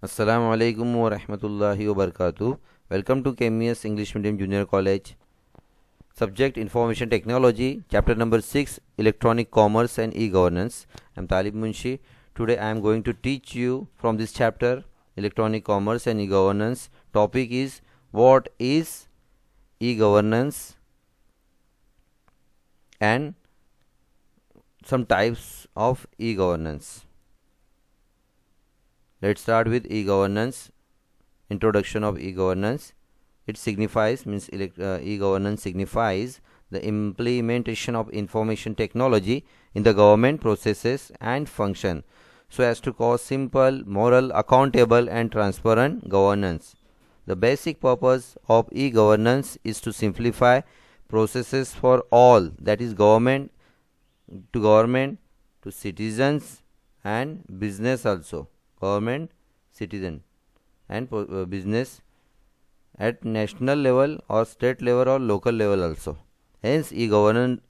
Assalamu alaikum wa rahmatullahi wa barakatuh. Welcome to KMES English Medium Junior College. Subject Information Technology, Chapter number 6, Electronic Commerce and E-Governance. I am Talib Munshi. Today I am going to teach you from this chapter, Electronic Commerce and E-Governance. Topic is what is e-governance and some types of e-governance. Let's start with e-governance. Introduction of e-governance. It signifies e-governance signifies the implementation of information technology in the government processes and function so as to cause simple, moral, accountable and transparent governance. The basic purpose of e-governance is to simplify processes for all, that is government, to citizens and business also. Government, citizen and business at national level or state level or local level also. Hence e-governance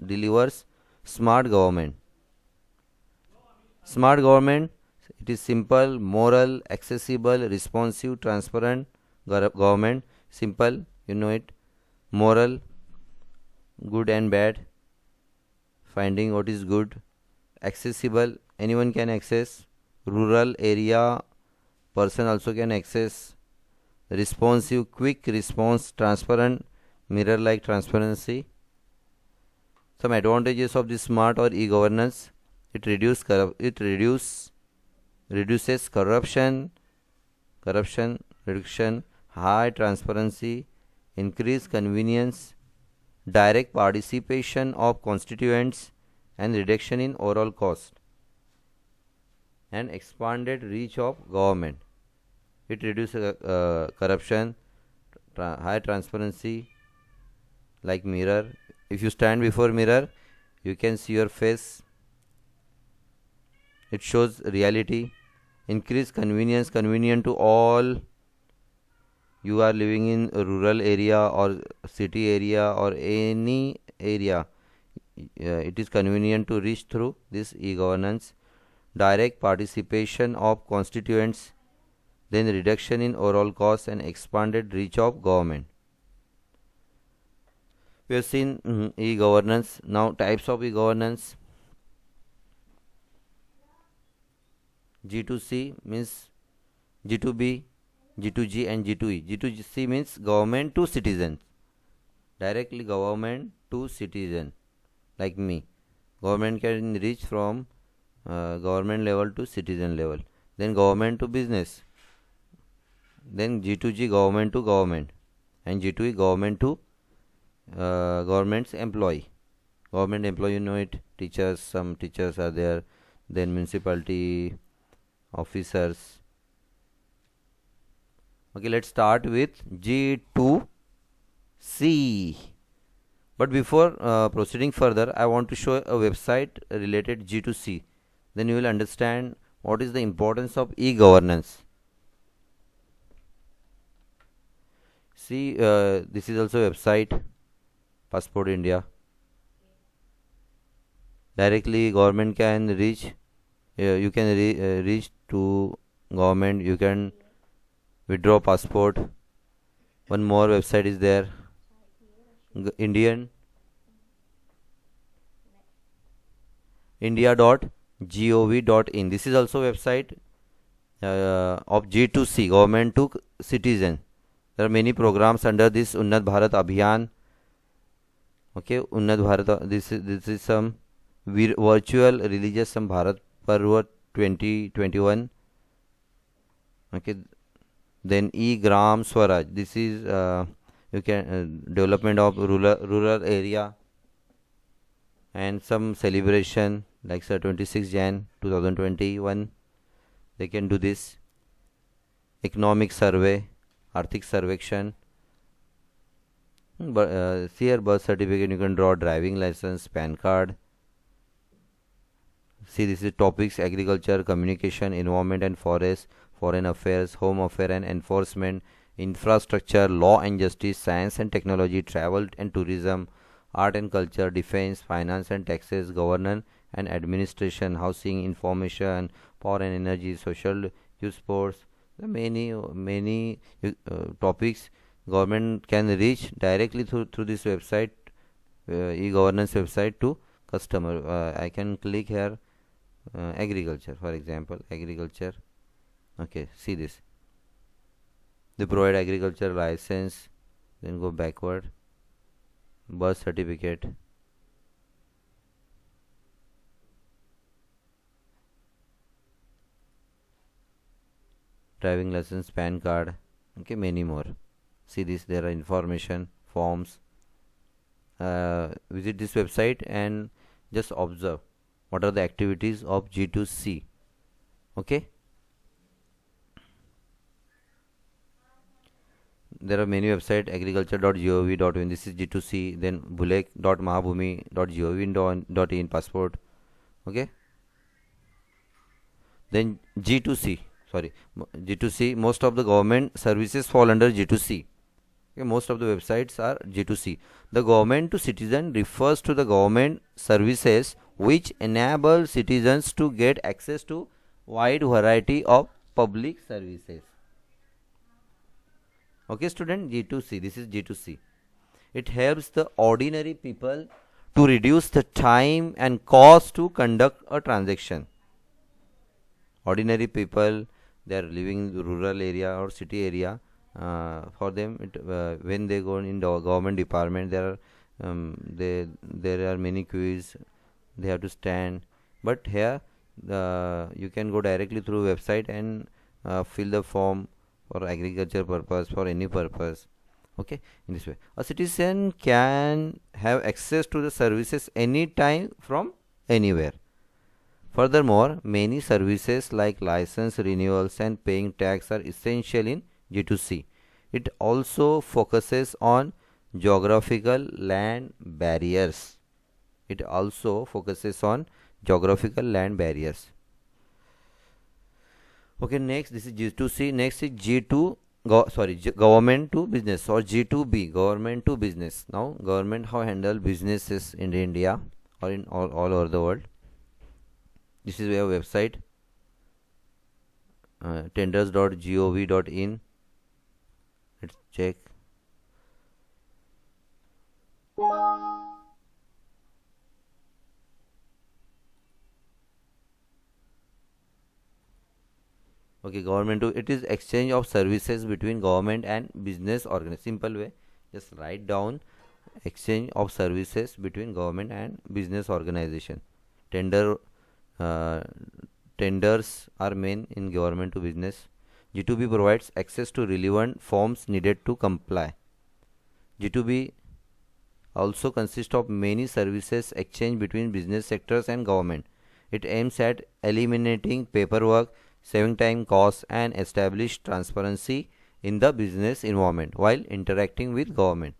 delivers smart government. Smart government, it is simple, moral, accessible, responsive, transparent government. Simple, you know it. Moral, good and bad, finding what is good. Accessible, anyone can access. Rural area person also can access. Responsive, quick response, transparent, mirror like transparency. Some advantages of this smart or e-governance: it reduces corruption reduction, high transparency, increased convenience, direct participation of constituents and reduction in overall cost, and expanded reach of government. It reduces corruption, high transparency, like mirror. If you stand before mirror, you can see your face. It shows reality. Increase convenience, convenient to all. You are living in a rural area or city area or any area. It is convenient to reach through this e-governance. Direct participation of constituents, then reduction in overall cost and expanded reach of government. We have seen e-governance. Now types of e-governance. G2C means G2B, G2G and G2E. G2C means government to citizen. Directly government to citizen, like me. Government can reach from government level to citizen level. Then government to business. Then G2G government to government. And G2E government to government's employee. Government employee, you know it. Teachers, some teachers are there. Then municipality officers. Okay, let's start with G2C. But before proceeding further, I want to show a website related G2C. Then you will understand what is the importance of e-governance. See, this is also a website, Passport India. Directly government can reach. You can reach to government. You can withdraw passport. One more website is there. India.gov.in. This is also website of G2C, government to citizen. There are many programs under this Unnat Bharat Abhiyan. Okay, Unnat Bharat. This is some virtual religious some Bharat Parva 2021. Okay, then e-Gram Swaraj. This is you can development of rural area and some celebration like 26 Jan 2021. They can do this. Economic survey, Arthik Sarvekshan. See here, birth certificate, you can draw driving license, PAN card. See, this is topics: agriculture, communication, environment and forest, foreign affairs, home affairs and enforcement, infrastructure, law and justice, science and technology, travel and tourism, art and culture, defense, finance and taxes, governance and administration, housing, information, power and energy, social, youth sports. The many topics government can reach directly through this website, e-governance website to customer. I can click here, agriculture, for example, agriculture. Okay, see this. They provide agriculture license, then go backward, birth certificate, driving license, PAN card. Okay, many more. See this, there are information, forms. Visit this website and just observe what are the activities of G2C. Okay, there are many websites, agriculture.gov.in, this is G2C, then bulek.mahabhumi.gov.in, passport. Okay, then G2C, sorry, G2C, most of the government services fall under G2C. Okay, most of the websites are G2C. The government to citizen refers to the government services which enable citizens to get access to wide variety of public services. Okay, student, G2C, this is G2C. It helps the ordinary people to reduce the time and cost to conduct a transaction. Ordinary people, they are living in rural area or city area. For them, when they go in the government department, there are many queues. They have to stand. But here, you can go directly through website and fill the form for agriculture purpose, for any purpose. Okay, in this way, a citizen can have access to the services anytime from anywhere. Furthermore, many services like license renewals and paying tax are essential in G2C. It also focuses on geographical land barriers. It also focuses on geographical land barriers. Okay, next, this is G2C. Next is G2, government to business, or G2B, government to business. Now, government how handle businesses in India or in all over the world. This is our website, tenders.gov.in. Let's check. Okay, government to, it is exchange of services between government and business organization. Simple way, just write down exchange of services between government and business organization. Uh, Tenders are main in government to business. G2B provides access to relevant forms needed to comply. G2B also consists of many services exchanged between business sectors and government. It aims at eliminating paperwork, saving time, costs, and establish transparency in the business environment while interacting with government.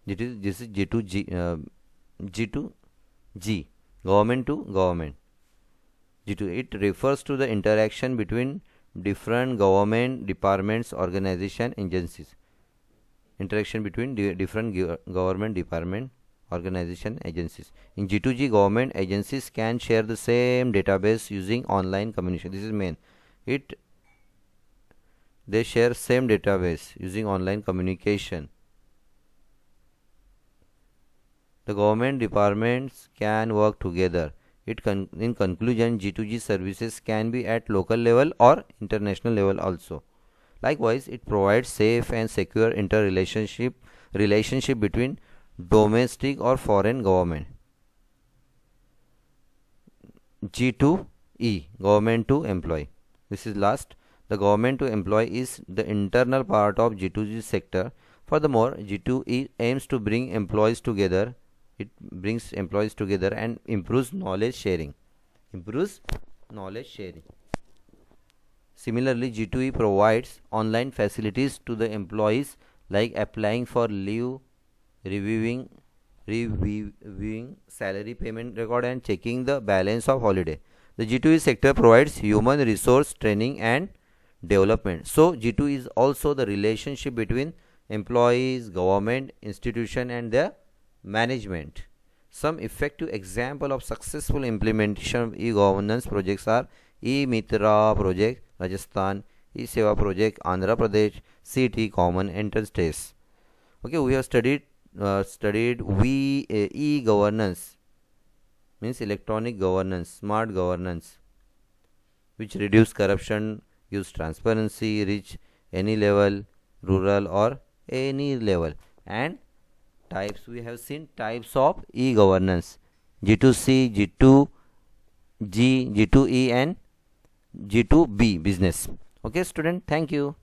This is G2G, government to government. G2, it refers to the interaction between different government departments, organization, agencies. Interaction between different government department, organization, agencies. In G2G, government agencies can share the same database using online communication. This is main. They share same database using online communication. The government departments can work together. In conclusion, G2G services can be at local level or international level also. Likewise, it provides safe and secure interrelationship between domestic or foreign government. G2E, government to employee. This is last. The government to employee is the internal part of G2G sector. Furthermore, G2E aims to bring employees together. It brings employees together and improves knowledge sharing. Similarly, G2E provides online facilities to the employees like applying for leave, reviewing salary payment record, and checking the balance of holiday. The G2E sector provides human resource training and development. So G2E is also the relationship between employees, government, institution, and their management. Some effective example of successful implementation of e-governance projects are e-Mitra project Rajasthan, e-Seva project Andhra Pradesh, CT common entrance test. Okay, we have studied e-governance means electronic governance, smart governance, which reduce corruption, use transparency, reach any level, rural or any level. And types, we have seen types of e-governance: G2C, G2G, G2E and G2B business. Okay student, thank you.